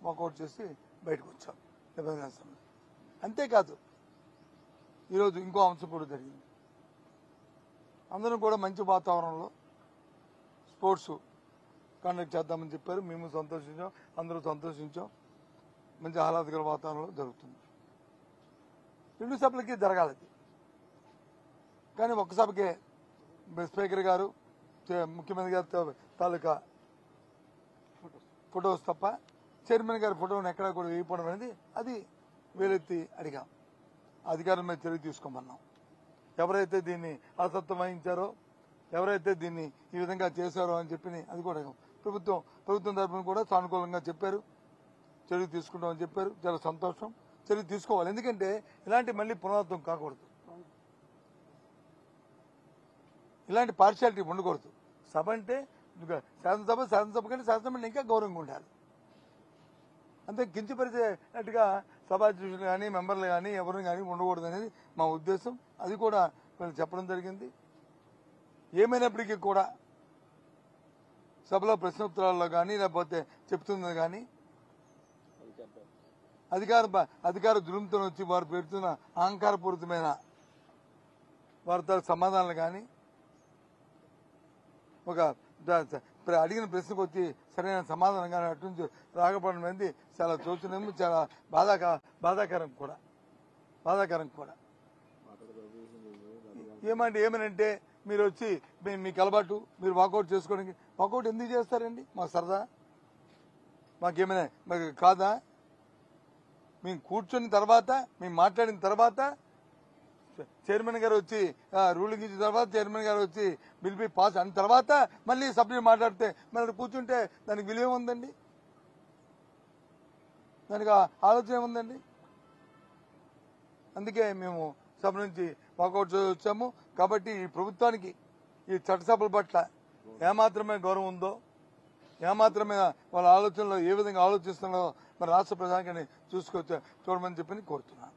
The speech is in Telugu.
వాకౌట్ చేసి బయటకు వచ్చాం నిబంధన సమయం. అంతేకాదు ఈరోజు ఇంకో అంశం కూడా జరిగింది. అందరం కూడా మంచి వాతావరణంలో స్పోర్ట్స్ కండక్ట్ చేద్దామని చెప్పారు. మేము సంతోషించాం, అందరూ సంతోషించాం. మంచి ఆహ్లాదకర వాతావరణంలో జరుగుతుంది. 2 సభలకి జరగాలి, కానీ ఒక్క సభకే స్పీకర్ గారు ముఖ్యమంత్రి గారి తాలూకా ఫొటోస్ తప్ప చైర్మన్ గారి ఫోటోను ఎక్కడా కూడా వేయకపోవడం అనేది అది వేలెత్తి అడిగాం. అధికారుల మీద చర్య తీసుకోమన్నాం. ఎవరైతే దీన్ని అసత్వం వహించారో, ఎవరైతే దీన్ని ఈ విధంగా చేశారో అని చెప్పి అది కూడా ప్రభుత్వం తరఫున కూడా సానుకూలంగా చెప్పారు, చర్య తీసుకుంటామని చెప్పారు. చాలా సంతోషం. చర్య తీసుకోవాలి, ఎందుకంటే ఇలాంటి మళ్ళీ పునరావృతం కాకూడదు, ఇలాంటి పార్షియాలిటీ ఉండకూడదు. సభ అంటే శాసనసభ కంటే శాసనసభ ఇంకా గౌరవంగా ఉండాలి. అంతే కించపరిచేట్టుగా సభాధ్యక్షులు కానీ మెంబర్లు కానీ ఎవరిని కానీ ఉండకూడదు అనేది మా ఉద్దేశం. అది కూడా వీళ్ళు చెప్పడం జరిగింది. ఏమైనప్పటికీ కూడా సభలో ప్రశ్నోత్తరాల్లో కానీ లేకపోతే చెప్తున్నది కానీ అధికార దురంతో వచ్చి వారు పెడుతున్న అహంకారపూరితమైన వారితో సమాధానాలు కానీ ఒక అడిగిన ప్రశ్నకు వచ్చి సరైన సమాధానం కానీ అటు నుంచి రాకపోవడం అనేది చాలా శోచనీయం, చాలా బాధాకరం కూడా. ఏమనంటే మీరు వచ్చి మీకు అలవాటు, మీరు వాకౌట్ చేసుకోవడానికి వాకౌట్ ఎందుకు చేస్తారండి? మాకు సరదా, మాకేమైనా మాకు కాదా? మేము కూర్చున్న తర్వాత, మేము మాట్లాడిన తర్వాత చైర్మన్ గారు వచ్చి రూలింగ్ ఇచ్చిన తర్వాత చైర్మన్ గారు వచ్చి బిల్ బి పాస్ అయిన తర్వాత మళ్ళీ సభ్యులు మాట్లాడితే మళ్ళీ కూర్చుంటే దానికి విలువ ఉందండి? దానికి ఆలోచన ఏముందండి? అందుకే మేము సభ నుంచి వాకౌట్ వచ్చాము. కాబట్టి ఈ ప్రభుత్వానికి ఈ చట్టసభల పట్ల ఏమాత్రమే గౌరవం ఉందో, ఏమాత్రమే వాళ్ళ ఆలోచనలో ఏ విధంగా ఆలోచిస్తున్నారో మరి రాష్ట్ర ప్రజానికి చూడమని చెప్పి కోరుతున్నాను.